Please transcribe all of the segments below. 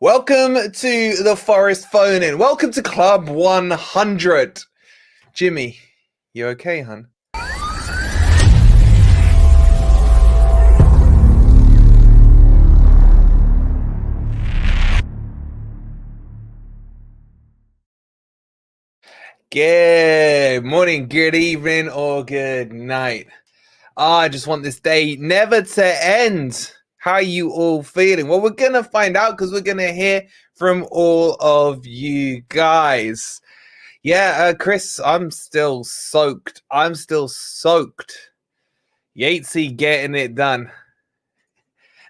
Welcome to the Forest Phone In. Welcome to Club 100. Jimmy, you okay, hun? Good morning, good evening, or good night. I just want this day never to end. How are you all feeling? Well, we're going to find out because we're going to hear from all of you guys. Yeah, Chris, I'm still soaked. Yatesy getting it done.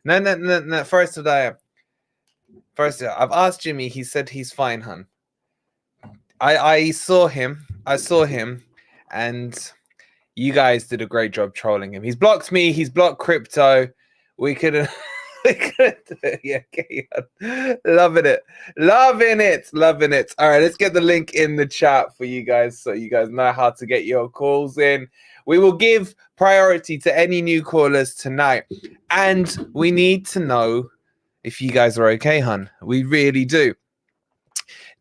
No. First, I've asked Jimmy. He said he's fine, hun. I saw him, and you guys did a great job trolling him. He's blocked me. He's blocked crypto. We couldn't. Yeah, okay. Loving it. All right, let's get the link in the chat for you guys so you guys know how to get your calls in. We will give priority to any new callers tonight, and we need to know if you guys are okay, hun. We really do.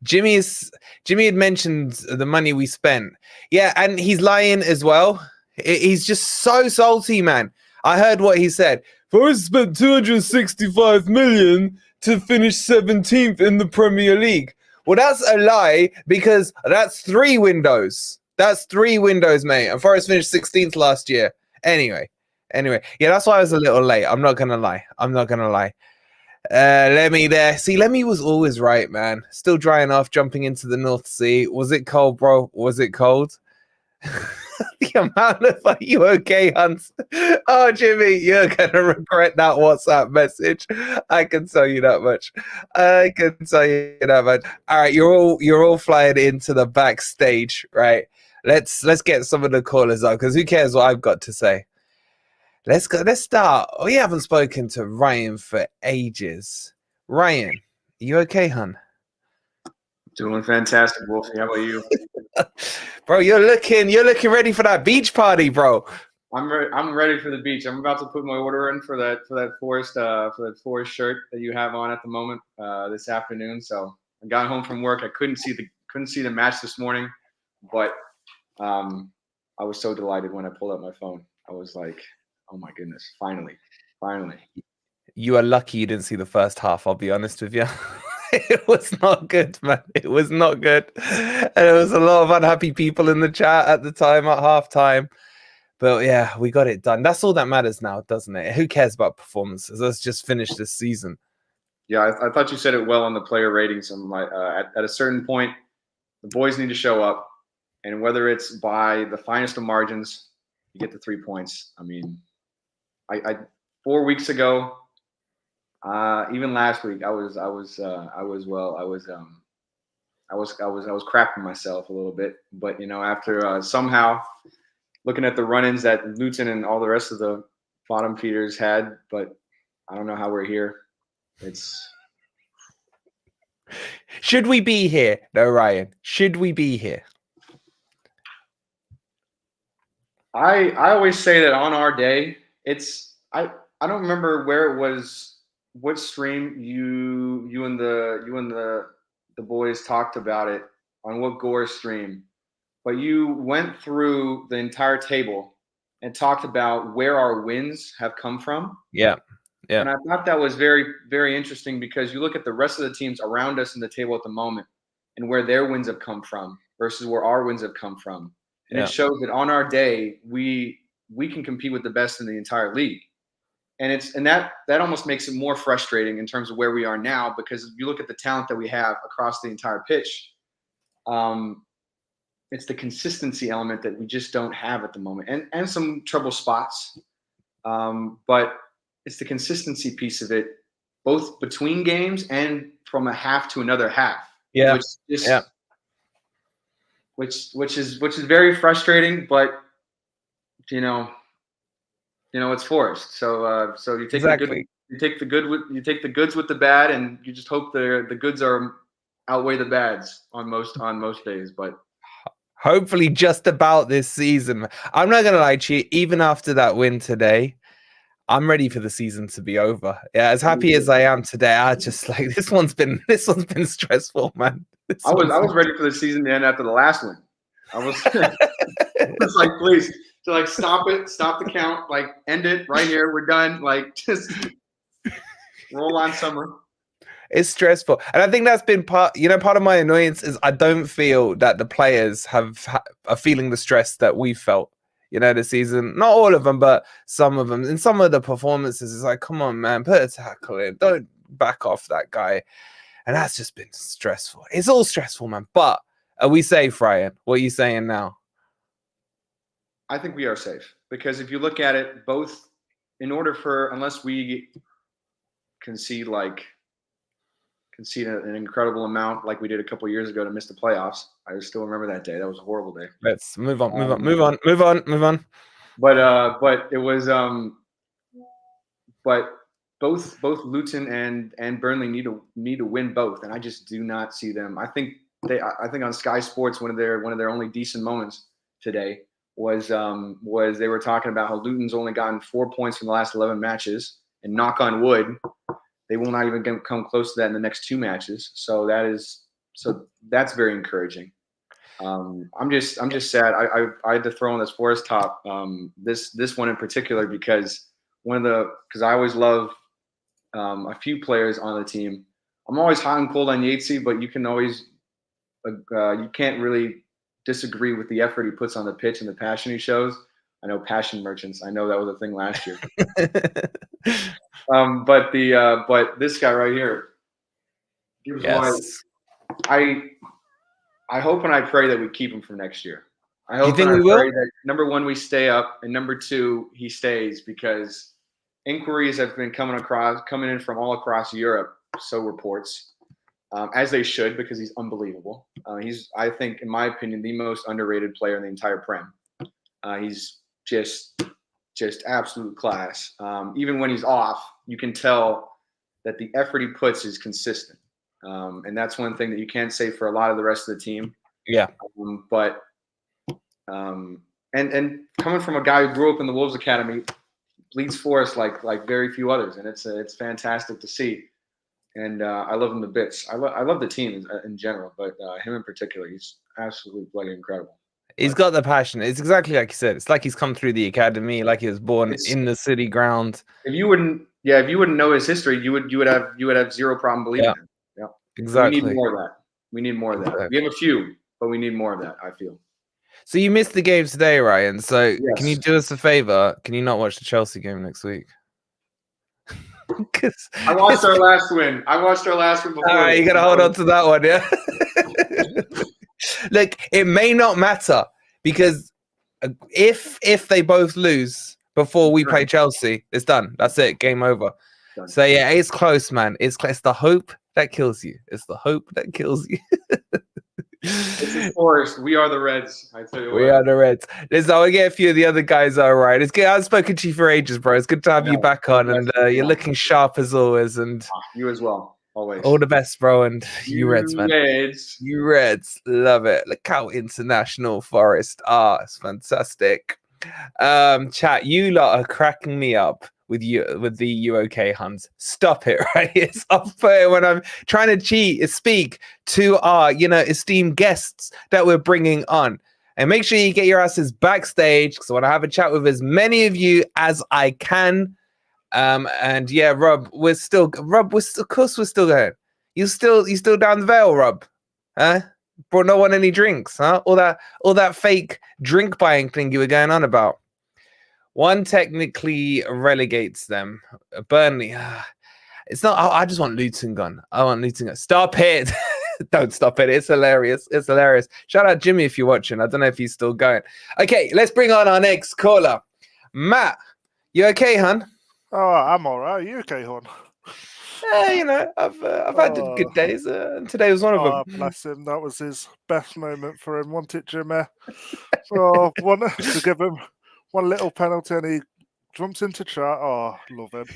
Jimmy had mentioned the money we spent. Yeah, and he's lying as well. He's just so salty, man. I heard what he said. Forest spent 265 million to finish 17th in the Premier League. Well, that's a lie because that's 3 windows. That's 3 windows, mate. And Forest finished 16th last year. Anyway. Yeah, that's why I was a little late. I'm not going to lie. Lemmy there. See, Lemmy was always right, man. Still drying off, jumping into the North Sea. Was it cold, bro? Was it cold? The amount of "are you okay, Hans?" Oh, Jimmy, you're gonna regret that WhatsApp message. I can tell you that much. All right, you're all flying into the backstage, right? Let's get some of the callers up because who cares what I've got to say? Let's go. Let's start. We haven't spoken to Ryan for ages. Ryan, you okay, hun? Doing fantastic, Wolfie. How about you? Bro, you're looking ready for that beach party, bro. I'm ready for the beach. I'm about to put my order in for that forest shirt that you have on at the moment this afternoon. So I got home from work. I couldn't see the match this morning, but I was so delighted when I pulled up my phone. I was like, oh my goodness, finally. You are lucky you didn't see the first half, I'll be honest with you. It was not good, man. It was not good. And there was a lot of unhappy people in the chat at the time, at halftime. But yeah, we got it done. That's all that matters now, doesn't it? Who cares about performances? Let's just finish this season. Yeah, I thought you said it well on the player ratings. I'm like, at a certain point, the boys need to show up. And whether it's by the finest of margins, you get the 3 points. I mean, I 4 weeks ago, even last week, I was crapping myself a little bit, but after somehow looking at the run-ins that Luton and all the rest of the bottom feeders had, but I don't know how we're here. Should we be here? No, Ryan. Should we be here? I always say that on our day, I don't remember where it was. What stream you and the boys talked about it on what Gore stream, but you went through the entire table and talked about where our wins have come from. Yeah. And I thought that was very, very interesting because you look at the rest of the teams around us in the table at the moment and where their wins have come from versus where our wins have come from. And it shows that on our day, we can compete with the best in the entire league. And that almost makes it more frustrating in terms of where we are now, because if you look at the talent that we have across the entire pitch, it's the consistency element that we just don't have at the moment, and some trouble spots. But it's the consistency piece of it, both between games and from a half to another half. Yeah. Which is very frustrating, but it's Forest. So you take the goods with the bad, and you just hope the goods outweigh the bads on most days. But hopefully, just about this season. I'm not gonna lie to you. Even after that win today, I'm ready for the season to be over. Yeah, as happy as I am today, I just like this one's been stressful, man. I was ready for the season to end after the last one. I was it's like, please, to like stop the count, like end it right here. We're done. Like just roll on summer. It's stressful, and I think that's been part of my annoyance is I don't feel that the players are feeling the stress that we felt. This season, not all of them, but some of them. In some of the performances, it's like, come on, man, put a tackle in. Don't back off that guy. And that's just been stressful. It's all stressful, man. But are we safe, Ryan? What are you saying now? I think we are safe because if you look at it, both in order for, unless we concede an incredible amount like we did a couple years ago to miss the playoffs. I still remember that day. That was a horrible day. Let's move on. But it was but both Luton and Burnley need to win both, and I just do not see them. I think on Sky Sports one of their only decent moments today was they were talking about how Luton's only gotten 4 points from the last 11 matches, and knock on wood, they will not even come close to that in the next 2 matches. So that's very encouraging. I'm just sad. I had to throw in this Forest top this one in particular because I always love a few players on the team. I'm always hot and cold on Yatesy, but you can't really disagree with the effort he puts on the pitch and the passion he shows. I know passion merchants. I know that was a thing last year. But this guy right here. Here's why I hope and I pray that we keep him for next year. I hope and I pray that number one, we stay up, and number two, he stays, because inquiries have been coming in from all across Europe, so reports, as they should, because he's unbelievable. He's, I think, in my opinion, the most underrated player in the entire Prem. He's just absolute class. Even when he's off, you can tell that the effort he puts is consistent. And that's one thing that you can't say for a lot of the rest of the team. Yeah. And coming from a guy who grew up in the Wolves Academy, bleeds Forest like very few others, and it's fantastic to see. And I love him to bits. I love the team in general, but him in particular, he's absolutely bloody incredible. He's got the passion. It's exactly like you said. It's like he's come through the academy, like he was born in the city ground. If you wouldn't know his history, you would have zero problem believing him. Yeah, exactly. We need more of that. We need more of that. Exactly. We have a few, but we need more of that, I feel. So you missed the games today, Ryan. So yes. Can you do us a favor? Can you not watch the Chelsea game next week? I watched our last win. Before. All right, you gotta hold on to that one, yeah. Look, it may not matter, because if they both lose before we play Chelsea, it's done. That's it. Game over. Done. So yeah, it's close, man. It's the hope that kills you. It's the hope that kills you. This is Forest. We are the Reds. I tell you what. We are the Reds. Listen, I'll get a few of the other guys all right. It's good. I've spoken to you for ages, bro. It's good to have you back on, and you're looking sharp as always. And you as well, always. All the best, bro. And you Reds, man. Reds. You Reds, love it. Look how international Forest are. It's fantastic. Chat, you lot are cracking me up with the UK Huns. Stop it, right? It's unfair when I'm trying to speak to our, esteemed guests that we're bringing on. And make sure you get your asses backstage, because I want to have a chat with as many of you as I can. And yeah, Rob, of course we're still going. You still down the Vale, Rob? Huh? Brought no one any drinks, huh? All that fake drink buying thing you were going on about. One technically relegates them. Burnley. It's not. I just want Luton gone. I want Luton gone. Stop it. Don't stop it. It's hilarious. It's hilarious. Shout out Jimmy if you're watching. I don't know if he's still going. Okay, let's bring on our next caller. Matt, you okay, hon? Oh, I'm all right. You okay, hon? I've had good days. And today was one of them. Bless him. That was his best moment for him, wasn't it, Jimmy? So, to give him one little penalty, and he jumps into chat. Oh, love him.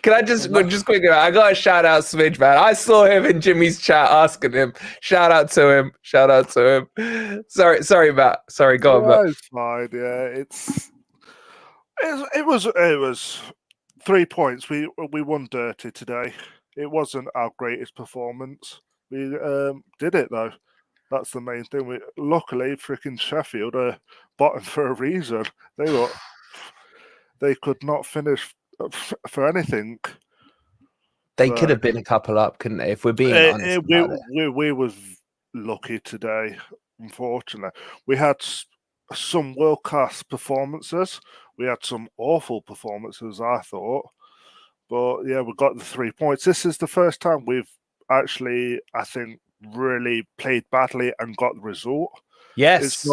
Can I just quickly? I got to shout out Smidge, man. I saw him in Jimmy's chat asking him. Shout out to him. Sorry, Matt. Sorry, go on, Matt. It's fine. Yeah, it was 3 points. We won dirty today. It wasn't our greatest performance. We did it though. That's the main thing. Luckily, freaking Sheffield are bottom for a reason. They could not finish for anything. They could have been a couple up, couldn't they? If we're being honest about it. We was lucky today. Unfortunately, we had some world-class performances. We had some awful performances, I thought. But yeah, we got the 3 points. This is the first time we've actually, I think, really played badly and got the result. Yes.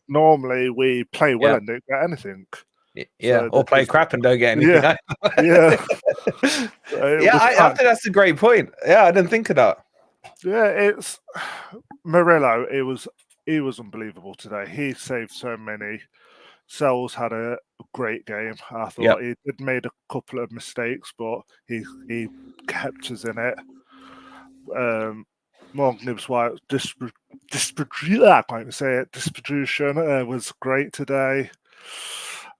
Normally we play well and don't get anything. Yeah, or play crap and don't get anything. Yeah. I think that's a great point. Yeah, I didn't think of that. Yeah, it's Murillo. He was unbelievable today. He saved so many. Sells had a great game. I thought he did made a couple of mistakes, but he kept us in it. Morgan Gibbs White I can't even say it. Distribution was great today.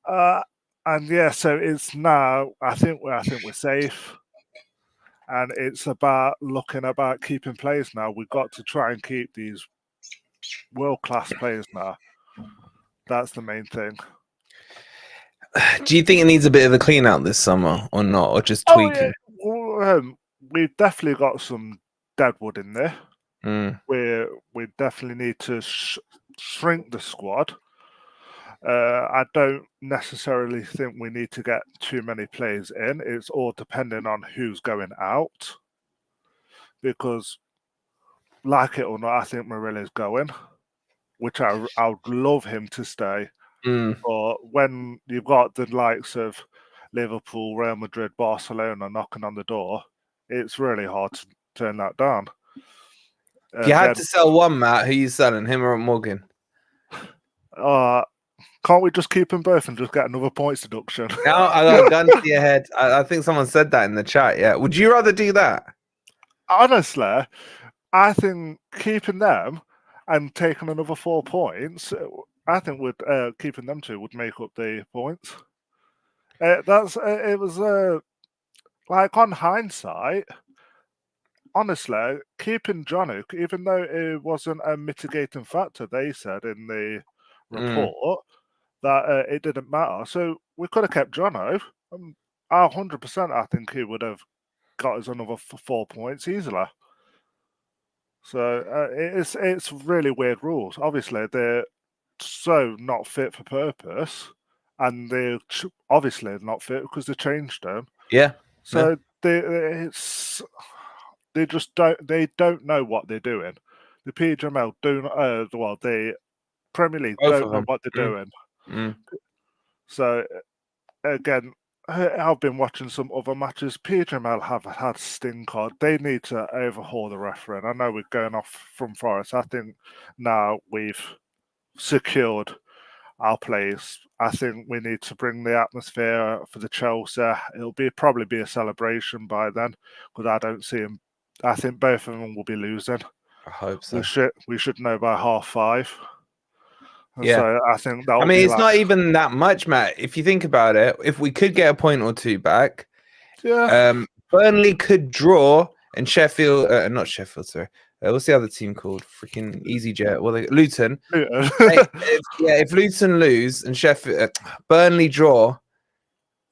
And yeah, so it's now. I think we're safe, and it's about keeping players now. We've got to try and keep these world-class players now. That's the main thing. Do you think it needs a bit of a clean out this summer or not, or just tweaking? We've definitely got some deadwood in there. We definitely need to shrink the squad. I don't necessarily think we need to get too many players in. It's all depending on who's going out. Because, like it or not, I think Marilla's going, which I would love him to stay. But when you've got the likes of Liverpool, Real Madrid, Barcelona knocking on the door, it's really hard to turn that down. If you had to sell one, Matt, who are you selling, him or Morgan? Can't we just keep them both and just get another points deduction? No, I got a gun to your head. I think someone said that in the chat. Yeah, would you rather do that? Honestly, I think keeping them and taking another 4 points, I think keeping them two would make up the points. It was like on hindsight. Honestly, keeping Johnny, even though it wasn't a mitigating factor, they said in the report that it didn't matter. So we could have kept Jono. 100%, I think he would have got us another 4 points easily. So it's really weird rules. Obviously, they're so not fit for purpose, and they're obviously not fit because they changed them. Yeah. So they just don't know what they're doing. The PGML the Premier League don't know what they're doing. So again, I've been watching some other matches. PGML have had sting card. They need to overhaul the refereeing. I know we're going off from Forest. I think now we've secured our place. I think we need to bring the atmosphere for the Chelsea. It'll probably be a celebration by then, because I don't see them. I think both of them will be losing. I hope so. We should know by 5:30. Yeah, so I think that. It's not even that much, Matt. If you think about it, if we could get a point or two back, Burnley could draw, and Sheffield, not Sheffield, sorry. What's the other team called? Freaking EasyJet. Well, Luton. If Luton lose and Sheffield, Burnley draw,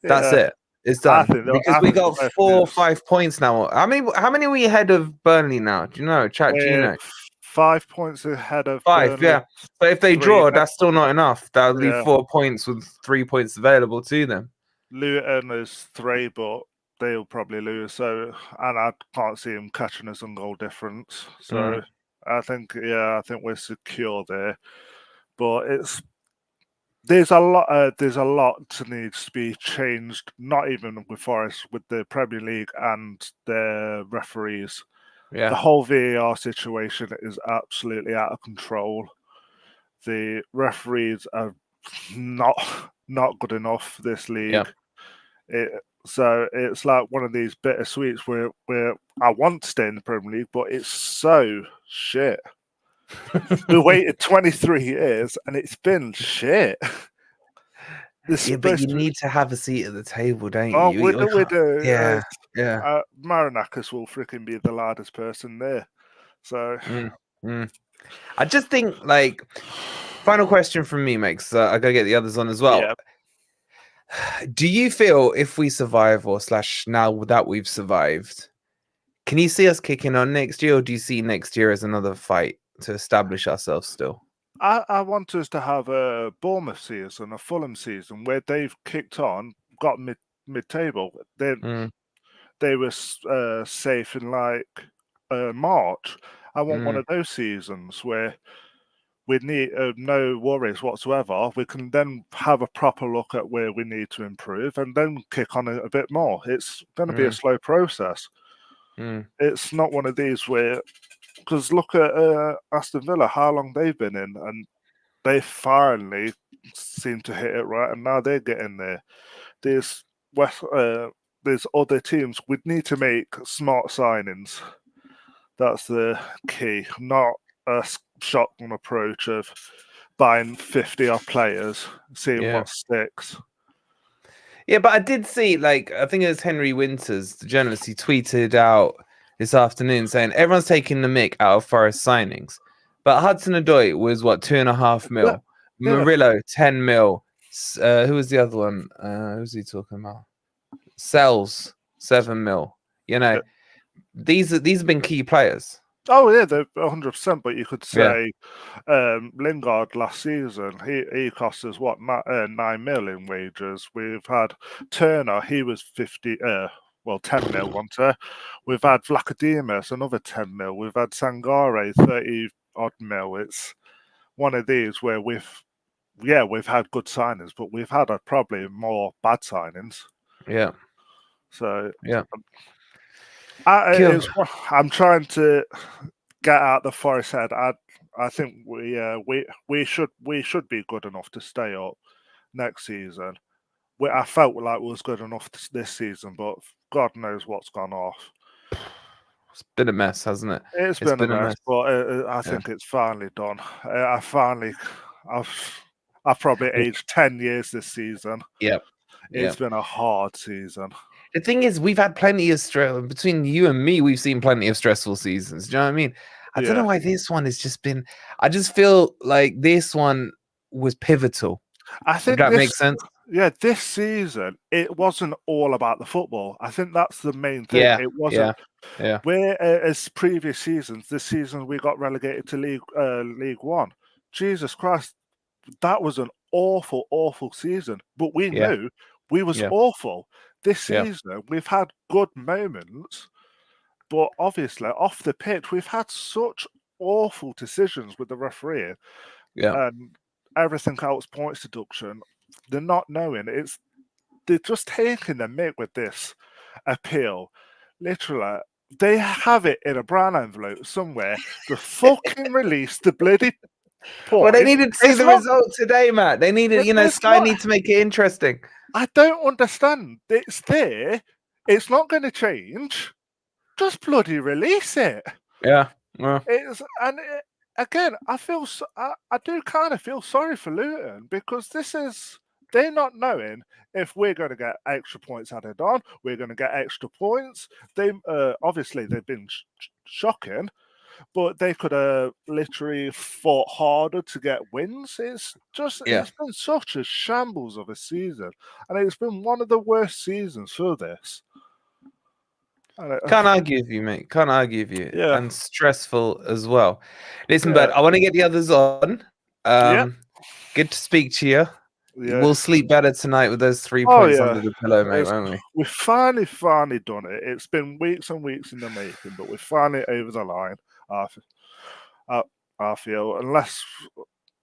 that's it. It's done. Because we got 4 or 5 points now. How many are we ahead of Burnley now? Do you know? Chat, do you know? 5 points ahead of 5, Burnley. Yeah. So if they draw, that's still not enough. That'll leave 4 points with 3 points available to them. Luton is 3, but they'll probably lose. So, and I can't see them catching us on goal difference. So I think we're secure there. But there's a lot that needs to be changed. Not even with Forest, with the Premier League and the referees. Yeah. The whole VAR situation is absolutely out of control. The referees are not good enough for this league. Yeah. So it's like one of these bittersweets where I want to stay in the Premier League, but it's so shit. We waited 23 years and it's been shit. Yeah, but you need to have a seat at the table, don't Oh, you? we do. Yeah, yeah. Marinakis will freaking be the loudest person there. So, I just think, like, final question from me, mate, 'cause I gotta get the others on as well. yeah. Do you feel if we survive, or / now that we've survived, can you see us kicking on next year, or do you see next year as another fight to establish ourselves still? I want us to have a Bournemouth season, a Fulham season, where they've kicked on, got mid-table. They were safe in like March. I want one of those seasons where we need no worries whatsoever. We can then have a proper look at where we need to improve and then kick on a bit more. It's going to be a slow process. It's not one of these where, because look at Aston Villa, how long they've been in, and they finally seem to hit it right, and now they're getting there. There's other teams. We'd need to make smart signings. That's the key, not a shotgun approach of buying 50 odd players, seeing what sticks. Yeah, but I did see, like, I think it was Henry Winters, the journalist, he tweeted out this afternoon saying everyone's taking the mick out of Forest signings. But Hudson-Odoi was, what, 2.5 mil? Yeah. Murillo, 10 mil. Who was the other one? Who was he talking about? Sells, 7 mil. You know, these have been key players. Oh yeah, they're 100%. But you could say Lingard last season, he cost us what 9 mil in wages. We've had Turner, he was 10 mil once. We've had Vlachodimos, another 10 mil. We've had Sangare, 30 odd mil. It's one of these where we've had good signings, but we've had probably more bad signings. Yeah. So yeah. I'm trying to get out the Forest head. I think we should be good enough to stay up next season. I felt like we was good enough this season, but God knows what's gone off. It's been a mess, hasn't it? It's been a mess, but I think it's finally done. I've probably aged 10 years this season. Yep. It's been a hard season. The thing is, we've had plenty of stress between you and me. We've seen plenty of stressful seasons. Do you know what I mean? I don't know why this one has just been. I just feel like this one was pivotal. I think that makes sense. Yeah, this season it wasn't all about the football. I think that's the main thing. Yeah, it wasn't. Yeah. Whereas previous seasons, this season we got relegated to League One. Jesus Christ, that was an awful season. But we knew we was awful. This season we've had good moments, but obviously off the pitch we've had such awful decisions with the referee. And everything else, points deduction. They're not knowing. They're just taking the mick with this appeal. Literally, they have it in a brown envelope somewhere to fucking release the bloody point. Well, they needed to see the result today, Matt. They needed, Sky need to make it interesting. I don't understand. It's there. It's not going to change. Just bloody release it. Yeah. Again, I do kind of feel sorry for Luton because they're not knowing if we're going to get extra points added on. We're going to get extra points. Obviously they've been shocking, but they could have literally fought harder to get wins. It's been such a shambles of a season, and it's been one of the worst seasons for this. Can't argue with you, mate. Can't argue with you. Yeah. And stressful as well. Listen, bud, I want to get the others on. Good to speak to you. Yeah. We'll sleep better tonight with those 3 points under the pillow, mate, won't we? We've finally done it. It's been weeks and weeks in the making, but we're finally over the line. I feel, unless,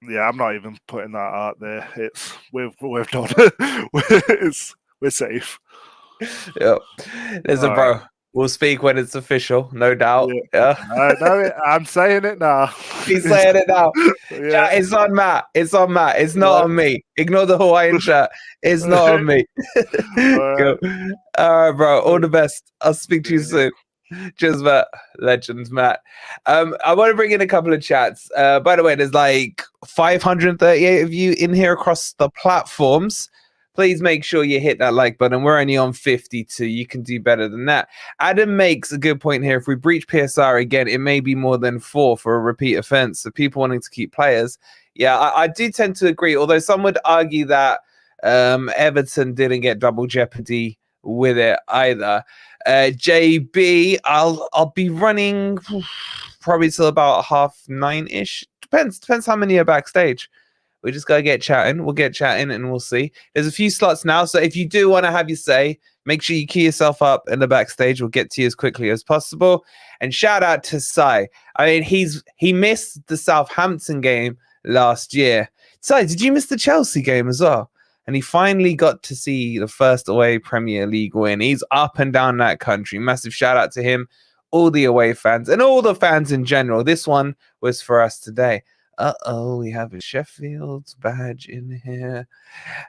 I'm not even putting that out there. We've done it. We're safe. Yeah. Listen, bro. We'll speak when it's official, no doubt. Yeah. I'm saying it now. He's saying it now. Yeah, it's on Matt. It's on Matt. It's not on me. Ignore the Hawaiian shirt. It's not on me. All right, bro. All the best. I'll speak to you soon. Cheers, Matt. Legends, Matt. I want to bring in a couple of chats. By the way, there's like 538 of you in here across the platforms. please make sure you hit that like button. We're only on 52. You can do better than that. Adam makes a good point here. If we breach PSR again, it may be more than 4 for a repeat offense. So people wanting to keep players. Yeah, I do tend to agree, although some would argue that Everton didn't get double jeopardy with it either. JB, I'll be running probably till about 9:30ish. Depends how many are backstage. We just gotta get chatting. We'll get chatting and we'll see. There's a few slots now, so if you do want to have your say, make sure you key yourself up in the backstage. We'll get to you as quickly as possible. And shout out to Sai. I mean, he missed the Southampton game last year. Sai, did you miss the Chelsea game as well? And he finally got to see the first away Premier League win. He's up and down that country. Massive shout out to him, all the away fans, and all the fans in general. This one was for us today. We have a Sheffield badge in here.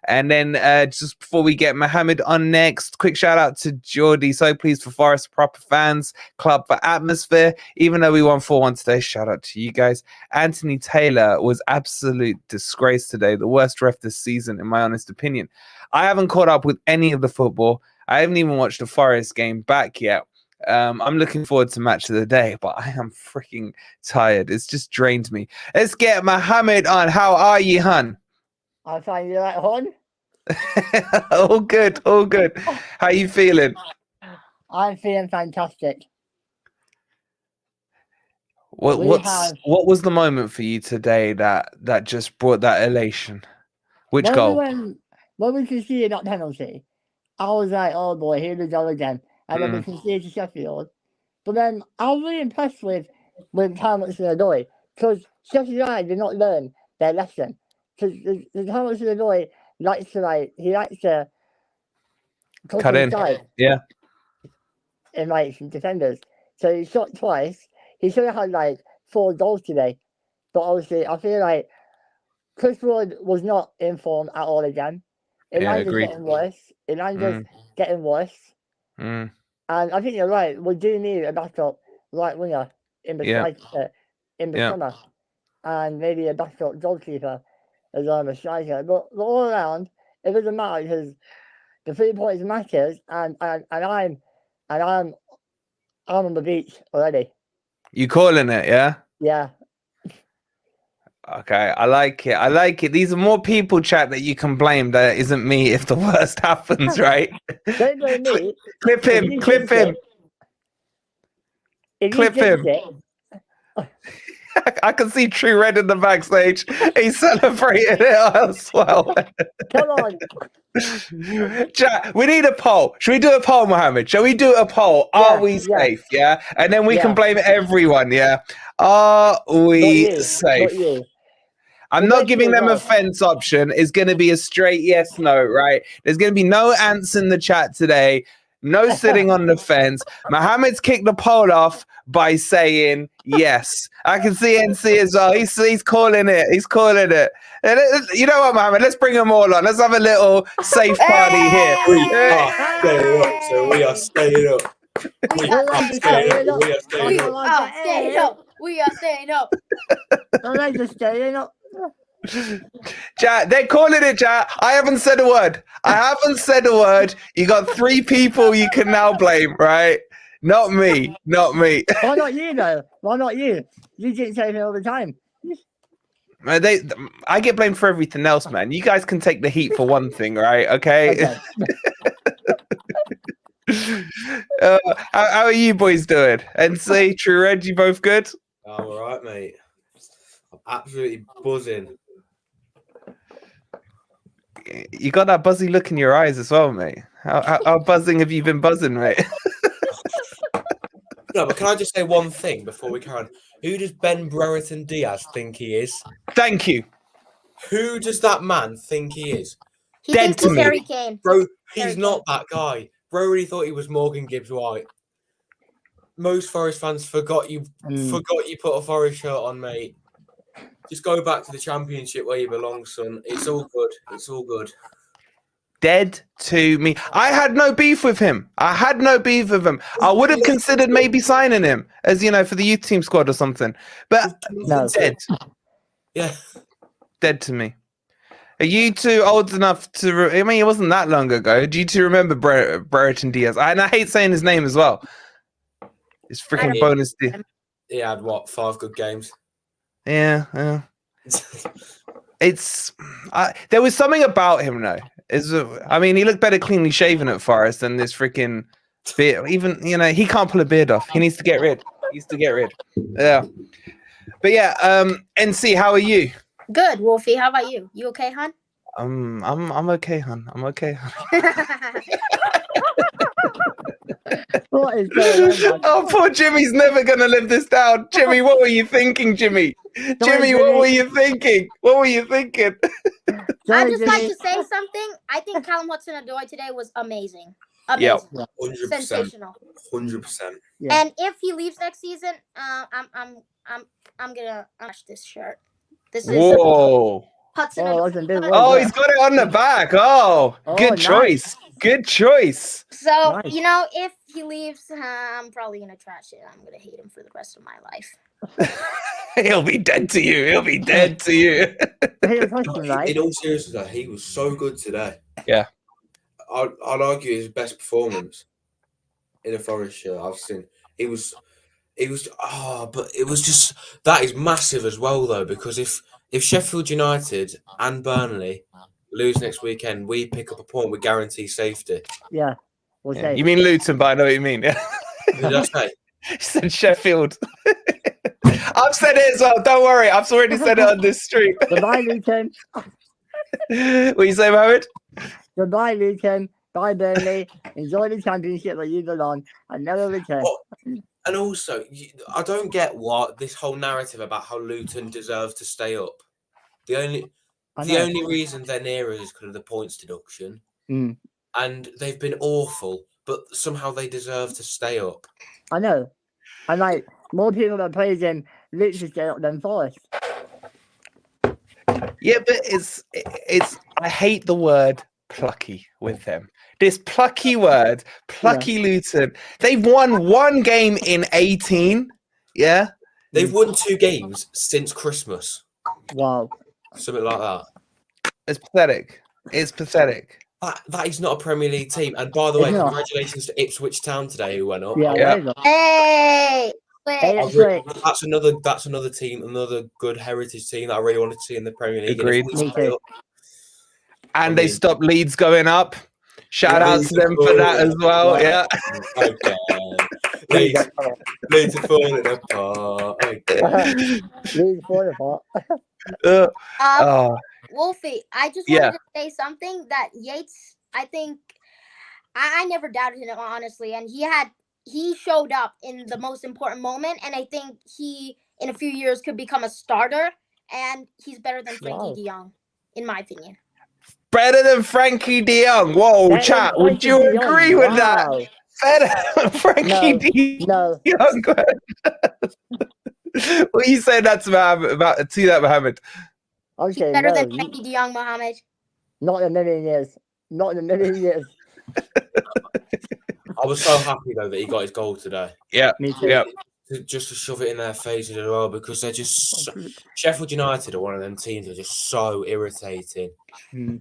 And then just before we get Mohammed on next, quick shout out to Geordie. So pleased for Forest, proper fans, club for atmosphere. Even though we won 4-1 today, shout out to you guys. Anthony Taylor was absolute disgrace today. The worst ref this season, in my honest opinion. I haven't caught up with any of the football. I haven't even watched the Forest game back yet. I'm looking forward to match of the day, but I am freaking tired. It's just drained me. Let's get Mohammed on. How are you, hun? I'm fine. You like hon? All good, all good. How you feeling? I'm feeling fantastic. What was the moment for you today that just brought that elation? Which goal? When we conceded that penalty, I was like, oh boy, here we go again. And then we conceded to Sheffield. But then I was really impressed with Thomas and Adoy, because Sheffield United did not learn their lesson. Because the Thomas and Adoy likes to cut in. Yeah. In some defenders. So he shot twice. He should have had 4 goals today. But obviously I feel like Chris Wood was not in form at all again. Elander's getting worse. Elander's getting worse. And I think you're right. We do need a backup right winger in the summer, and maybe a backup goalkeeper as well as a striker. But all around, it doesn't matter because the 3 points matters, and I'm on the beach already. You calling it, yeah? Yeah. Okay, I like it. I like it. These are more people, chat, that you can blame. That isn't me if the worst happens, right? Don't blame me. Clip him. Clip him. Clip him. I can see True Red in the backstage. He's celebrating it as well. Come on. Chat, we need a poll. Should we do a poll, Mohammed? Shall we do a poll? Are we safe? Yeah. And then we can blame everyone. Yeah. Are we safe? I'm not giving them a fence option. It's going to be a straight yes, no, right? There's going to be no ants in the chat today. No sitting on the fence. Mohammed's kicked the poll off by saying yes. I can see NC as well. He's calling it. He's calling it. And you know what, Mohammed? Let's bring them all on. Let's have a little safe party here. We are staying up. So we are staying up. We are staying up. We are staying up. We are staying up. I like to stay up. Chat, they're calling it, chat. I haven't said a word. You got 3 people you can now blame, right? Not me. Why not you, though? Why not you? You didn't say it all the time. I get blamed for everything else, man. You guys can take the heat for one thing, right? Okay. How are you boys doing? NC, True Red, you both good? I'm all right, mate. I'm absolutely buzzing. You got that buzzy look in your eyes as well, mate. How buzzing have you been buzzing, mate? No, but can I just say one thing before we carry on? Who does Ben Brereton Diaz think he is? Thank you. Who does that man think he is? He Dead thinks to he's me. Harry Kane. Bro, he's not that guy. Bro really thought he was Morgan Gibbs White. Most Forest fans forgot you put a Forest shirt on, mate. Just go back to the Championship where you belong, son. It's all good. It's all good. Dead to me. I had no beef with him. I would have considered maybe signing him as, for the youth team squad or something. But No. dead. Yeah. Dead to me. Are you two old enough to? I mean, it wasn't that long ago. Do you two remember Brereton Diaz? And I hate saying his name as well. It's freaking don't- bonus. He had what 5 good games. Yeah. It's there was something about him though. I mean, he looked better cleanly shaven at Forest than this freaking beard. Even he can't pull a beard off. He needs to get rid. Yeah. But yeah, NC, how are you? Good, Wolfie. How about you? You okay, hon? I'm okay, hon. I'm okay, hon. What is going on? Oh, poor Jimmy's never gonna live this down. Jimmy, what were you thinking, Jimmy? Jimmy, what were you thinking? What were you thinking? I'd just like to say something. I think Callum Hudson-Odoi today was amazing. Yep. 100%. Sensational. 100%. Yeah. And if he leaves next season, I'm gonna wash this shirt. This is Whoa. Hudson-Odoi. Oh, he's got it on the back. Oh, good nice. choice. Good choice. So Nice. if he leaves, I'm probably gonna trash it. I'm gonna hate him for the rest of my life. He'll be dead to you. He'll be dead to you. In all seriousness, though, he was so good today. Yeah. I'd argue his best performance in a Forest shirt I've seen. But it was just that is massive as well though, because if Sheffield United and Burnley lose next weekend, we pick up a point, we guarantee safety. Yeah. We'll Yeah. say. You mean Luton, but I know what you mean. Yeah. Who did I say? You said Sheffield. I've said it as well. Don't worry. I've already said it on this stream. Goodbye, Luton. What you say, Mohammed? Goodbye, Luton. Bye, Burnley. Enjoy the championship where you belong and never return. And also, I don't get what this whole narrative about how Luton deserve to stay up. The only reason they're near us is because of the points deduction. Mm. And they've been awful, but somehow they deserve to stay up. I know. And like more people that plays in literally stay up than Forest. Yeah, but it's. I hate the word plucky with them. This plucky word, plucky Luton. They've won one game in 18. Yeah. They've won 2 games since Christmas. Wow. Something like that. It's pathetic. It's pathetic. That is not a Premier League team. And by the way, It's not. congratulations to Ipswich Town today who went up. Yeah. Yeah. there you go. Hey, Hey, wait. that's great. That's another team, another good heritage team that I really wanted to see in the Premier League. Agreed. And if we Me stay too. up, And I they mean- stopped Leeds going up. Shout out to them for that as well. Yeah. Okay. Leeds are falling apart. Okay. Leeds falling apart. Oh, Wolfie, I just Yeah. wanted to say something that Yates, I think, I never doubted him, honestly. And he showed up in the most important moment. And I think he, in a few years, could become a starter. And he's better than Frankie Wow. de Jong, in my opinion. better than Frankie de Jong. Whoa, Better chat. than Would you Frankie de Jong. agree with that? Wow. Better than Frankie de No. Jong. What are you saying that's about to that, Mohammed? I'm saying Better no. than Frankie de Jong, Mohammed. Not in a million years. Not in a million years. I was so happy though that he got his goal today. Yeah. Me too. Yeah. Just to shove it in their faces as well, because they're just Sheffield United are one of them teams that are just so irritating. Mm.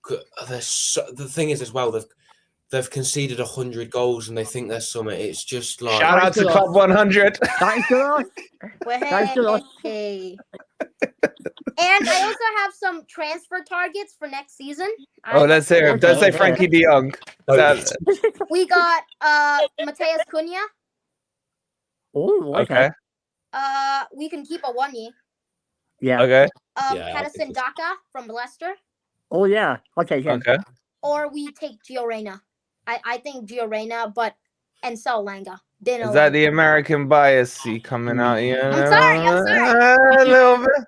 The thing is as well, they've conceded 100 goals and they think they're something. It's just like Shout out to Club 100. Thanks to us. Well, Thanks to us. hey. And I also have some transfer targets for next season. Oh, let's hear him. Don't say Okay. Frankie de Jong. We got Mateus Cunha. Oh, Okay. We can keep a 1-year. Yeah. Okay. Yeah, I Patterson think it's- Daka from Leicester. Oh, yeah. Okay. Yeah. Okay. Or we take Gio Reyna. I think Gio Reyna, and sell Langa. Is that the American bias coming out here? I'm sorry. A little bit.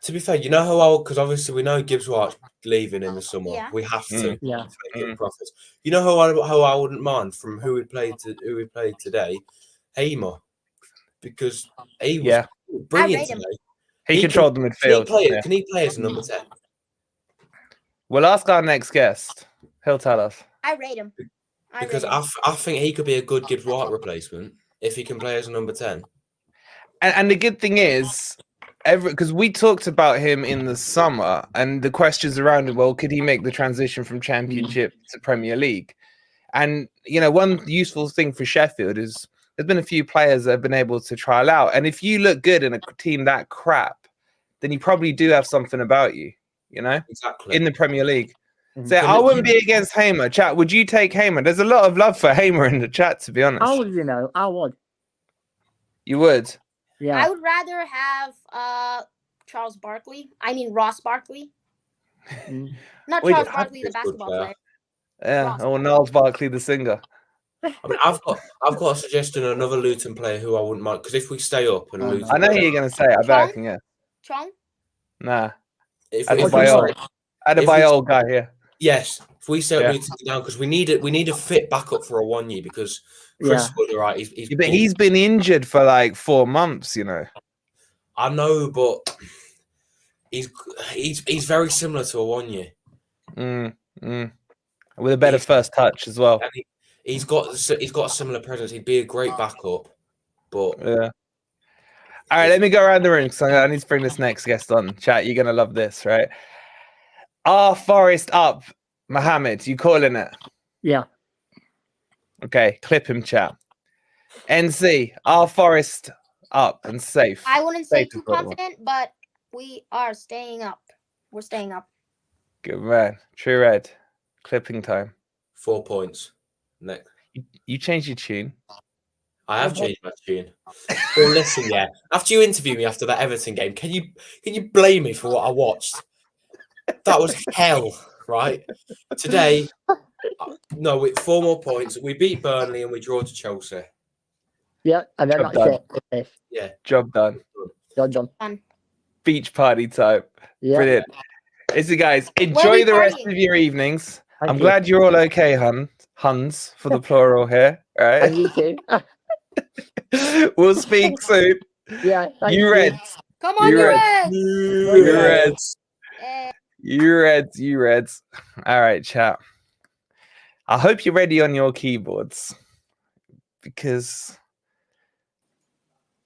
To be fair, you know how because obviously we know Gibbs White's leaving in the summer. Yeah. We have to Yeah. make good profits. You know how I wouldn't mind from who we played today, Hamer, because he was brilliant rate him. today. He controlled the midfield. Can he play as a number 10? We'll ask our next guest. He'll tell us. I rate him. Because I think he could be a good Gibbs White replacement if he can play as a number 10. And the good thing is, because we talked about him in the summer, and the questions around him. Well, could he make the transition from Championship to Premier League? And one useful thing for Sheffield is there's been a few players that have been able to trial out. And if you look good in a team that crap, then you probably do have something about you. Exactly in the Premier League. So I wouldn't be against Hamer. Chat, would you take Hamer? There's a lot of love for Hamer in the chat, to be honest. I would, I would. You would? Yeah. I would rather have Ross Barkley. Not Wait, Charles Barkley, the basketball player. Yeah. Ross Or Niles Barkley, the singer. I mean, I've got a suggestion. Another Luton player who I wouldn't mind, because if we stay up and Luton, I know who you're gonna say. I bet I can guess. Chong? Nah. If Adebayo guy here. Yes, if we stay up Luton down, because we need a fit backup for a 1 year, because Chris Wood, right? He's been injured for like 4 months. I know, but he's very similar to a 1 year. With a better first touch as well. And he's got a similar presence. He'd be a great backup, but yeah. All right, let me go around the room because I need to bring this next guest on. Chat, you're gonna love this, right? Are Forest up, Mohammed? You calling it? Yeah. Okay, clip him, chat. NC, are Forest up and safe? I wouldn't say too confident, but we are staying up. We're staying up. Good man. True Red. Clipping time. 4 points. Next. You changed your tune. I have changed my tune. Well, listen, after you interview me after that Everton game, can you blame me for what I watched? That was hell, right? Today, no, with 4 more points, we beat Burnley and we draw to Chelsea. Yeah, and then that's it. Yeah, job done. Job done. Beach party type. Yeah. Brilliant. Listen, guys, enjoy the rest of your evenings. I'm glad you're all okay, Huns, for the plural here. Right? And you too. We'll speak soon. Yeah. You Reds. Come on, you Reds. You Reds. You Reds. All right, chat. I hope you're ready on your keyboards because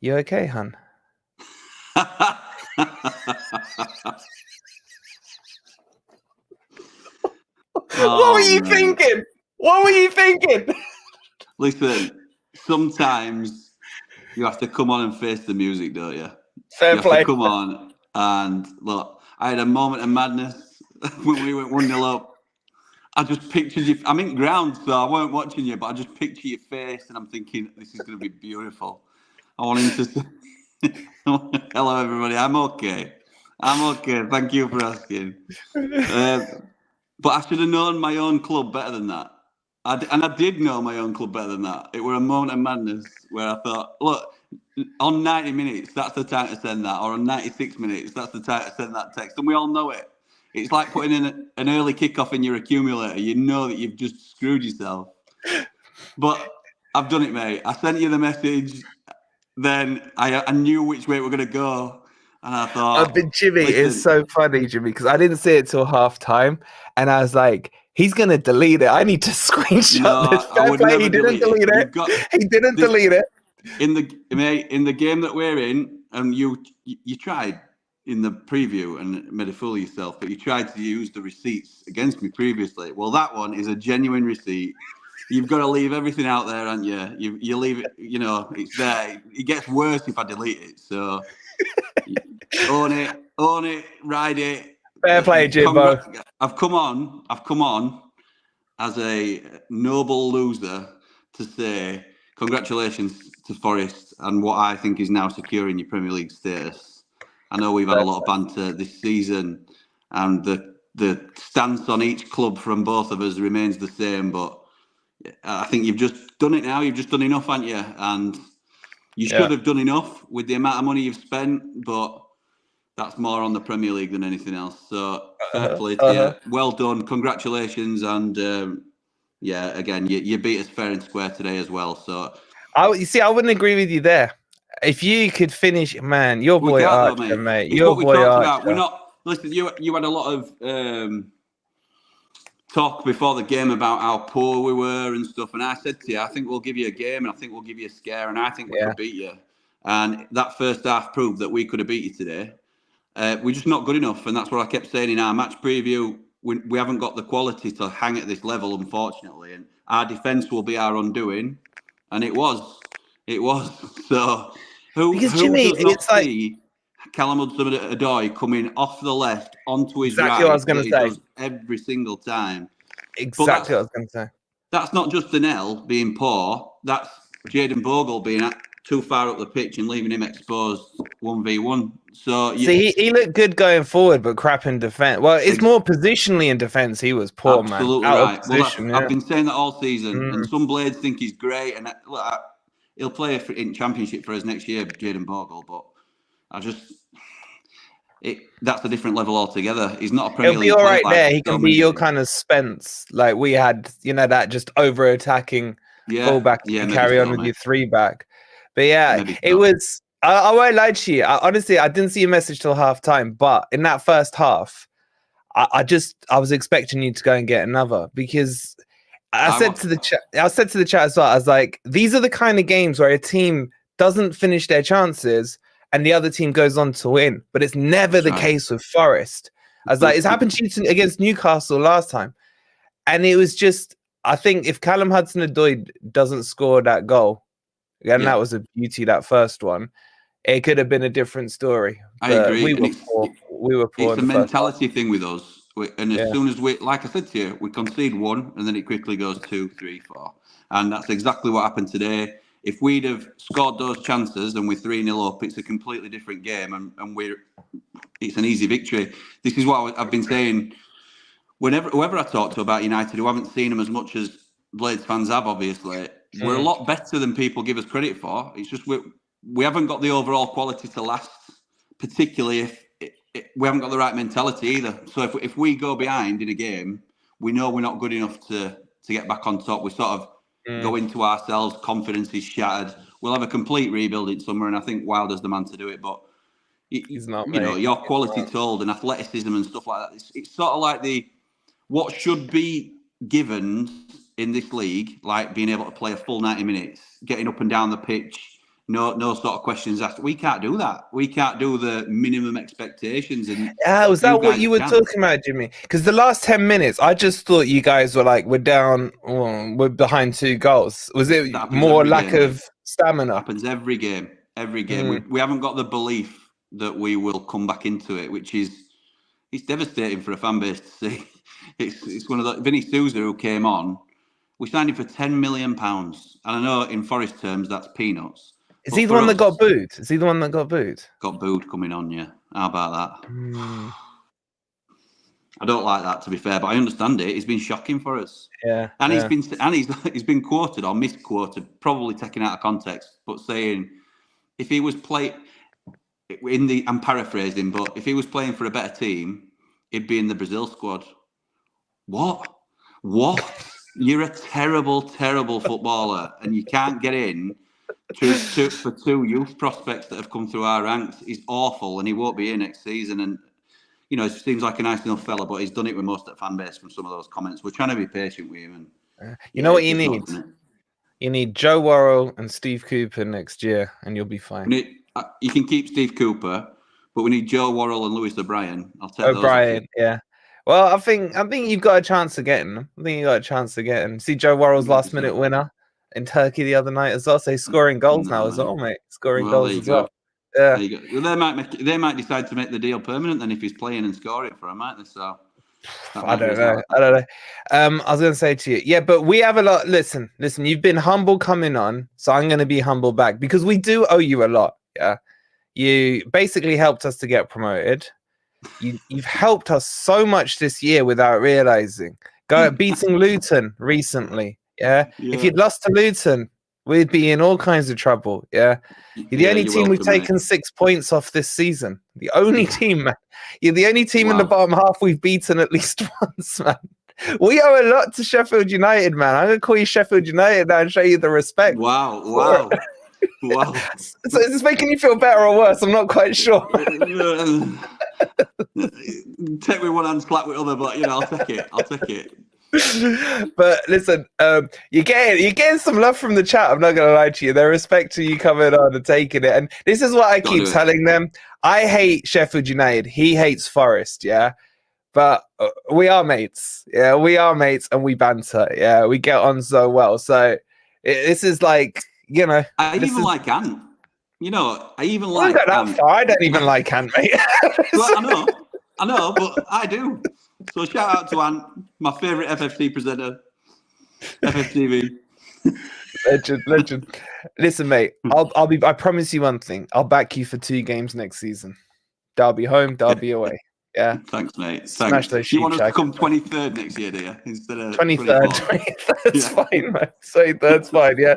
you okay, hun? What were you thinking? What were you thinking? Listen, sometimes you have to come on and face the music, don't you? Fair play. To come on and look. I had a moment of madness when we went 1-0 up. I just pictured you. I'm in ground, so I weren't watching you, but I just picture your face, and I'm thinking this is going to be beautiful. I want him to say, "Hello, everybody. I'm okay. I'm okay. Thank you for asking." But I should have known my own club better than that. And I did know my own club better than that. It were a moment of madness where I thought, look, on 90 minutes, that's the time to send that. Or on 96 minutes, that's the time to send that text. And we all know it. It's like putting in an early kickoff in your accumulator. You know that you've just screwed yourself. But I've done it, mate. I sent you the message. Then I knew which way we're going to go. And I thought, Jimmy, it's so funny, Jimmy, because I didn't see it till half time. And I was like, he's going to delete it. I need to screenshot this. He didn't delete it. He didn't delete it. In the game that we're in, and you tried in the preview and made a fool of yourself, but you tried to use the receipts against me previously. Well, that one is a genuine receipt. You've got to leave everything out there, aren't you? You leave it, it's there. It gets worse if I delete it. So own it, ride it. Fair play, Jimbo. I've come on as a noble loser to say congratulations to Forest and what I think is now securing your Premier League status. I know we've had a lot of banter this season, and the stance on each club from both of us remains the same, but I think you've just done it now. You've just done enough, haven't you? And you should have done enough with the amount of money you've spent, but that's more on the Premier League than anything else. So fair play to you. Well done. Congratulations. And again, you beat us fair and square today as well. So I wouldn't agree with you there. If you could finish, man, your boy Archer, mate. Your boy Archer. We're not. Listen, you had a lot of talk before the game about how poor we were and stuff, and I said to you, I think we'll give you a game, and I think we'll give you a scare, and I think we could beat you. And that first half proved that we could have beat you today. We're just not good enough, and that's what I kept saying in our match preview. We haven't got the quality to hang at this level, unfortunately, and our defence will be our undoing. And it was. So who Jimmy, does not it's like, see Callum Hudson-Odoi coming off the left onto his exactly right? what I was going to say. He does every single time. Exactly what I was going to say. That's not just Danell being poor. That's Jayden Bogle being too far up the pitch and leaving him exposed 1v1. So see, he looked good going forward, but crap in defence. Well, it's more positionally in defence. He was poor, man. Absolutely Out right. of position, I've been saying that all season, and Mm. some blades think he's great, and he'll play in Championship for us next year, Jayden Bogle. But that's a different level altogether. He's not a Premier He'll League be all right player, there. He can be your kind of Spence, like we had, that just over-attacking fullback to carry on with your 3-back. But yeah, it was. I won't lie to you. Honestly, I didn't see your message till half-time, but in that first half, I was expecting you to go and get another, because I said to the chat as well. I was like, these are the kind of games where a team doesn't finish their chances and the other team goes on to win, but it's never the case with Forest. I was like, it's happened to you against Newcastle last time, and it was just, I think if Callum Hudson-Odoi doesn't score that goal, and that was a beauty, that first one, it could have been a different story. I agree. We were poor. It's a mentality thing with us. And as soon as like I said to you, we concede 1 and then it quickly goes 2, 3, 4. And that's exactly what happened today. If we'd have scored those chances and we're 3-0 up, it's a completely different game, and it's an easy victory. This is what I've been saying. Whoever I talk to about United, who haven't seen them as much as Blades fans have, obviously, we're a lot better than people give us credit for. It's just we haven't got the overall quality to last, particularly if we haven't got the right mentality either. So if we go behind in a game, we know we're not good enough to get back on top. We sort of go into ourselves, confidence is shattered. We'll have a complete rebuild in summer, and I think Wilder's the man to do it. But he's not, your quality told and athleticism and stuff like that. It's sort of like what should be given in this league, like being able to play a full 90 minutes, getting up and down the pitch. No sort of questions asked. We can't do that. We can't do the minimum expectations. And was that what you were talking about, Jimmy? Because the last 10 minutes, I just thought you guys were like, we're down, we're behind 2 goals. Was it more lack of stamina? Happens every game. Every game. We haven't got the belief that we will come back into it, which is it's devastating for a fan base to see. It's one of the Vinny Souza who came on. We signed him for £10 million, and I know in Forest terms that's peanuts. Is he the one that got booed? Is he the one that got booed? Got booed coming on, yeah. How about that? I don't like that, to be fair, but I understand it. It's been shocking for us. Yeah. And he's been quoted or misquoted, probably taken out of context, but saying if he was I'm paraphrasing, but if he was playing for a better team, he'd be in the Brazil squad. What? You're a terrible, terrible footballer, and you can't get in for 2 youth prospects that have come through our ranks. He's awful, and he won't be here next season. And he seems like a nice enough fella, but he's done it with most of the fan base from some of those comments. We're trying to be patient with him. And you know what you need? You need Joe Worrell and Steve Cooper next year, and you'll be fine. You can keep Steve Cooper, but we need Joe Worrell and Lewis O'Brien. I'll take those. O'Brien, yeah. Well, I think you've got a chance of getting them. See Joe Worrell's last-minute winner in Turkey the other night as well. So he's scoring goals now as well, mate. Scoring goals as well. Yeah. Well, they might decide to make the deal permanent then if he's playing and scoring for him, might they? So I don't know. I was going to say to you, yeah, but we have a lot. Listen, you've been humble coming on, so I'm going to be humble back because we do owe you a lot. Yeah. You basically helped us to get promoted. You've helped us so much this year without realizing. Beating Luton recently. Yeah. If you'd lost to Luton, we'd be in all kinds of trouble. Yeah. You're the only team we've taken 6 points off this season. The only team, man. You're the only team in the bottom half we've beaten at least once, man. We owe a lot to Sheffield United, man. I'm going to call you Sheffield United now and show you the respect. Wow. So is this making you feel better or worse? I'm not quite sure. Take with one hand, slap with other, but I'll take it. But listen, you're getting some love from the chat. I'm not gonna lie to you. They're respecting you coming on and taking it. And this is what I Gotta keep do it. telling them. I hate Sheffield United. He hates Forest. Yeah, but we are mates. Yeah, we are mates, and we banter. Yeah, we get on so well. So this is like, you know, I this even is. like Ant. You know, I even I like don't go that Ant. far. I don't even like Ant, mate. Well, I know, but I do. So shout out to Ant, my favourite FFT presenter, FFTV. Legend. Listen, mate. I promise you one thing. I'll back you for 2 games next season. Derby home, Derby away. Yeah. Thanks, mate. Smash Thanks. those You want us to sheep come 23rd next year, do you? Instead of 23rd, 24th? 23rd's Yeah. fine, man. 23rd's fine, yeah.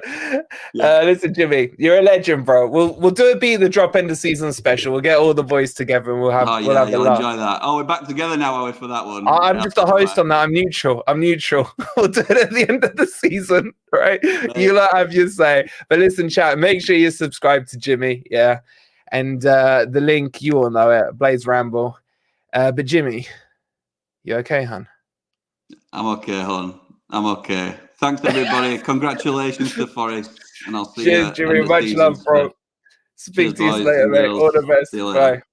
Yeah. Listen, Jimmy, you're a legend, bro. We'll do a Beat the Drop end of season special. We'll get all the boys together and we'll have a You'll laugh. enjoy that. Oh, we're back together now, are we, for that one? I'm Yeah, just a host right. on that. I'm neutral. We'll do it at the end of the season, right? You lot have your say. But listen, chat, make sure you subscribe to Jimmy, yeah. And the link, you all know it, Blaze Ramble. But Jimmy, you okay, hon? I'm okay, hon. I'm okay. Thanks, everybody. Congratulations to Forest. And I'll see Cheers, you. Jimmy. End of Much season, love, bro. so. Speak Cheers, to you boys later, and mate. girls. All the best. See you later.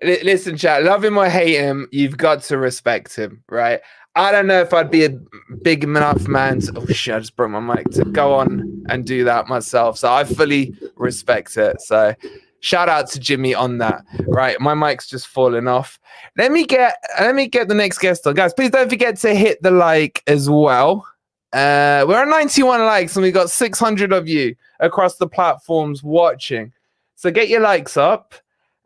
Bye. Listen, chat, love him or hate him, you've got to respect him, right? I don't know if I'd be a big enough man to, oh shit, I just broke my mic, to go on and do that myself. So I fully respect it. So shout out to Jimmy on that. Right, my mic's just falling off. Let me get the next guest on. Guys, please don't forget to hit the like as well. We're at 91 likes and we got 600 of you across the platforms watching. So get your likes up.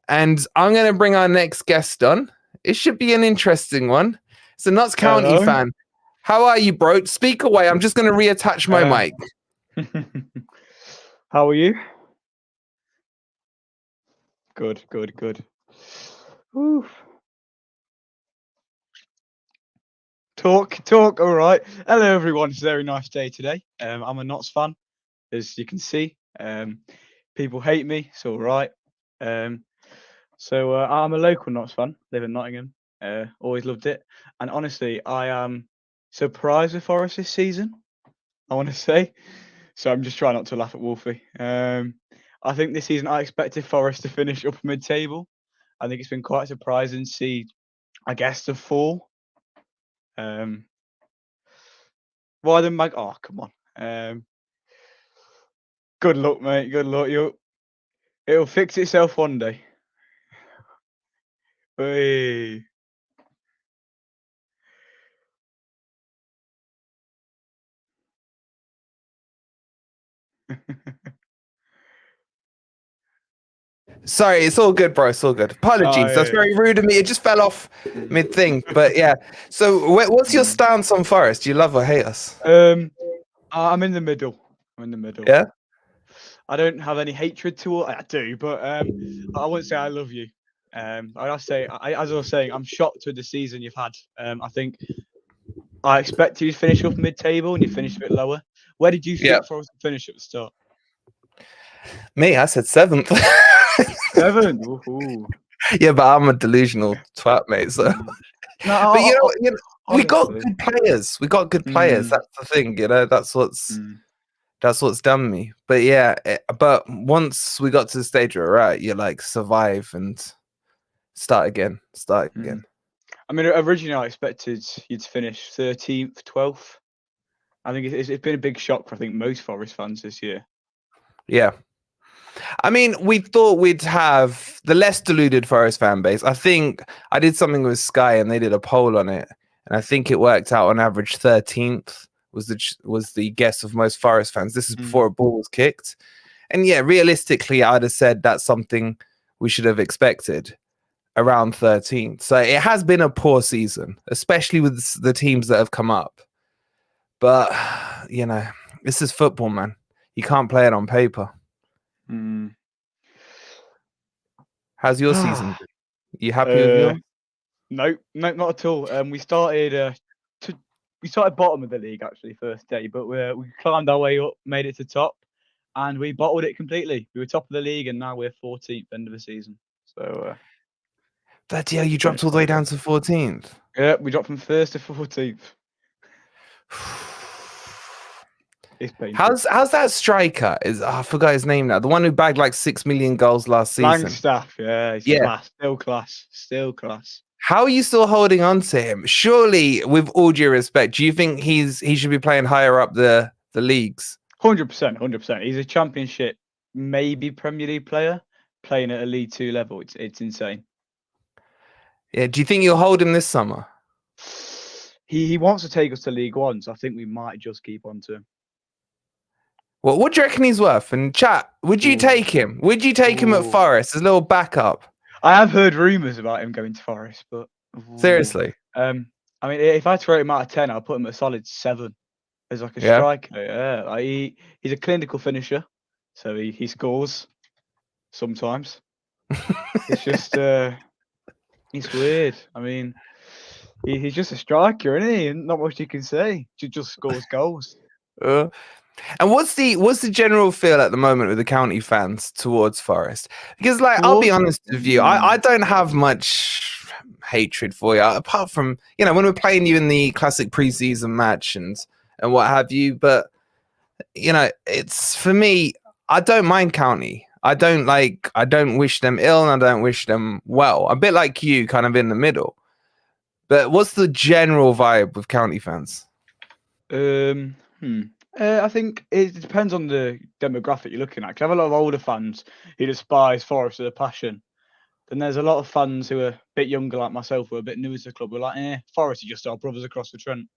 And I'm going to bring our next guest on. It should be an interesting one. It's a Notts County fan. How are you, bro? Speak away. I'm just going to reattach my mic. How are you? Good. Oof. Talk. All right. Hello, everyone. It's a very nice day today. I'm a Notts fan, as you can see. People hate me. It's all right. So I'm a local Notts fan. Live in Nottingham. Always loved it. And honestly, I am surprised with Forest this season, I want to say. So I'm just trying not to laugh at Wolfie. I think this season I expected Forest to finish up mid-table. I think it's been quite surprising to see, I guess, the fall. Why the mag? Oh, come on. Good luck, mate. Good luck. It'll fix itself one day. Hey. Sorry, it's all good, bro. It's all good. Apologies. That's very rude of me. It just fell off mid-thing. But yeah. So what's your stance on Forest? Do you love or hate us? I'm in the middle. Yeah? I don't have any hatred toward. I do, but I wouldn't say I love you. I'd say, as I was saying, I'm shocked with the season you've had. I think I expected you to finish up mid-table, and you finished a bit lower. Where did you think Forest would finish at the start? Me, I said 7th. 7th. Ooh. Yeah, but I'm a delusional twat, mate. So, but you know, we got good players. We got good players. That's the thing. You know, that's what's done me. But yeah, but once we got to the stage where we're at, you like survive and start again. I mean, originally I expected you to finish 13th, 12th. I think it's been a big shock for, I think, most Forest fans this year. Yeah. I mean, we thought we'd have the less deluded Forest fan base. I think I did something with Sky and they did a poll on it. And I think it worked out on average 13th was the guess of most Forest fans. This is before a ball was kicked. And yeah, realistically, I'd have said that's something we should have expected, around 13th. So it has been a poor season, especially with the teams that have come up. But, you know, this is football, man. You can't play it on paper. How's your season? You happy with yours? No, not at all. We started bottom of the league actually first day, but we climbed our way up, made it to top, and we bottled it completely. We were top of the league, and now we're 14th end of the season. So that you dropped all the way down to 14th. Yeah, we dropped from 1st to 14th. It's painful. How's that striker? I forgot his name now. The one who bagged like 6 million goals last season. Langstaff, yeah, he's class. Still class. How are you still holding on to him? Surely, with all due respect, do you think he should be playing higher up the leagues? 100%. He's a championship, maybe Premier League player playing at a League 2 level. It's insane. Yeah. Do you think you'll hold him this summer? He wants to take us to League 1, so I think we might just keep on to him. Well, what do you reckon he's worth? And chat, would you take him? Would you take him at Forest as a little backup? I have heard rumours about him going to Forest, but seriously, I mean, if I had to rate him out of 10, I'd put him at a solid 7 as like a striker. Yeah, like he's a clinical finisher, so he scores sometimes. It's just it's weird. I mean, he's just a striker, isn't he? Not much you can say. He just scores goals. And what's the general feel at the moment with the county fans towards Forest? Because, like, I'll be honest with you, I don't have much hatred for you, apart from, you know, when we're playing you in the classic preseason match and what have you. But, you know, it's, for me, I don't mind county. I don't wish them ill and I don't wish them well. A bit like you, kind of in the middle. But what's the general vibe with county fans? I think it depends on the demographic you're looking at. 'Cause I have a lot of older fans who despise Forest with a passion. Then there's a lot of fans who are a bit younger, like myself, who are a bit newer to the club. We're like, Forest are just our brothers across the Trent.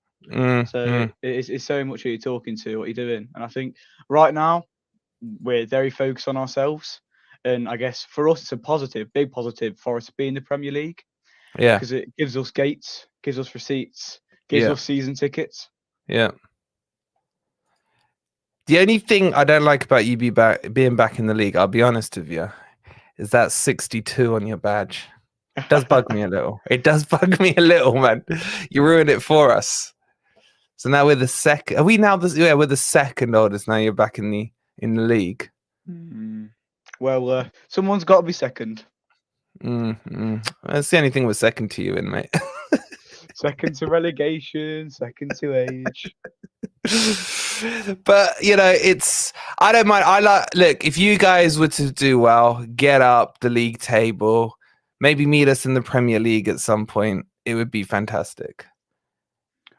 So it's so much who you're talking to, what you're doing. And I think right now we're very focused on ourselves. And I guess for us, it's a positive, big positive for us to be in the Premier League. Yeah. Because it gives us gates, gives us receipts, gives us season tickets. Yeah. The only thing I don't like about you being back in the league, I'll be honest with you, is that 62 on your badge. It does bug me a little. It does bug me a little, man. You ruined it for us. So now we're the second. Are we now? We're the second oldest. Now you're back in the league. Well, someone's got to be second. That's the only thing we're second to you in, mate. Second to relegation, second to age. But you know, I don't mind. Look, if you guys were to do well, get up the league table, maybe meet us in the Premier League at some point, it would be fantastic.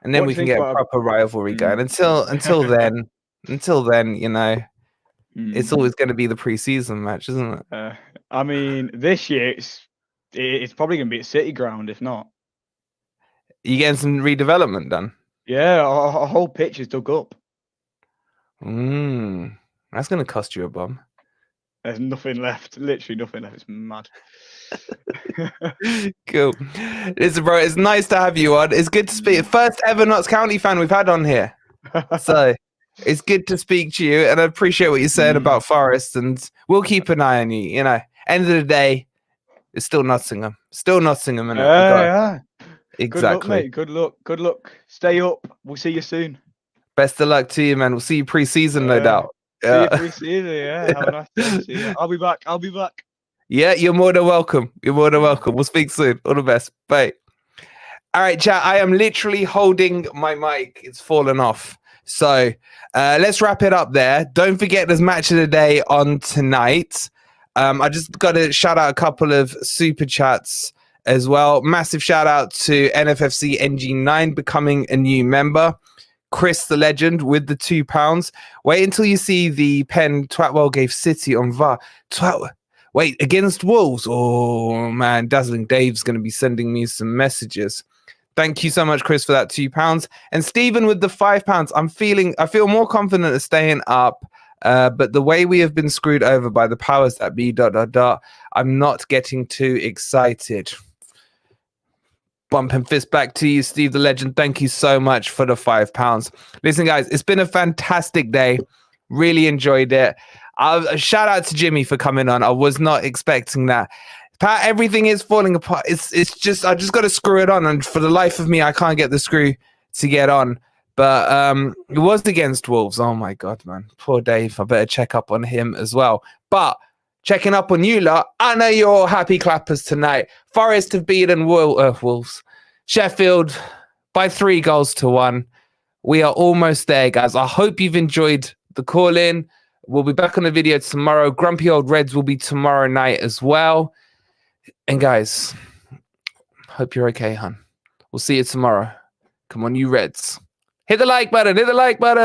And then we can get a proper rivalry going. Until then, you know, it's always going to be the preseason match, isn't it? I mean, this year it's probably going to be at City Ground, if not. You getting some redevelopment done? Yeah, our whole pitch is dug up. That's going to cost you a bomb. There's nothing left. Literally nothing left. It's mad. Cool. Listen, bro, it's nice to have you on. It's good to speak. First ever Notts County fan we've had on here. So it's good to speak to you. And I appreciate what you're saying about Forest. And we'll keep an eye on you. You know, end of the day, it's still Nottingham. Still Nottingham. Yeah. Exactly. Good luck, mate. Good luck. Stay up. We'll see you soon. Best of luck to you, man. We'll see you pre-season, no doubt. See you pre-season, yeah. Have a nice day. See you. I'll be back. Yeah, you're more than welcome. We'll speak soon. All the best. Bye. All right, chat. I am literally holding my mic. It's fallen off. So let's wrap it up there. Don't forget there's match of the day on tonight. I just got to shout out a couple of super chats as well. Massive shout out to NFFC NG9 becoming a new member. Chris the Legend with the £2. Wait until you see the pen Twatwell gave City on VAR. Wait, against Wolves? Oh man, Dazzling Dave's going to be sending me some messages. Thank you so much, Chris, for that £2. And Stephen with the £5. I feel more confident of staying up. But the way we have been screwed over by the powers that be, I'm not getting too excited. Bump and fist back to you, Steve the Legend. Thank you so much for the £5. Listen, guys, it's been a fantastic day. Really enjoyed it. Shout out to Jimmy for coming on. I was not expecting that. Pat, everything is falling apart. It's just I just got to screw it on, and for the life of me, I can't get the screw to get on. But it was against Wolves. Oh my God, man, poor Dave. I better check up on him as well. But checking up on you lot, I know you're all happy clappers tonight. Forest have beaten Wolves. Sheffield by 3-1. We are almost there, guys. I hope you've enjoyed the call-in. We'll be back on the video tomorrow. Grumpy Old Reds will be tomorrow night as well. And guys, hope you're okay, hun. We'll see you tomorrow. Come on, you Reds. Hit the like button. Hit the like button.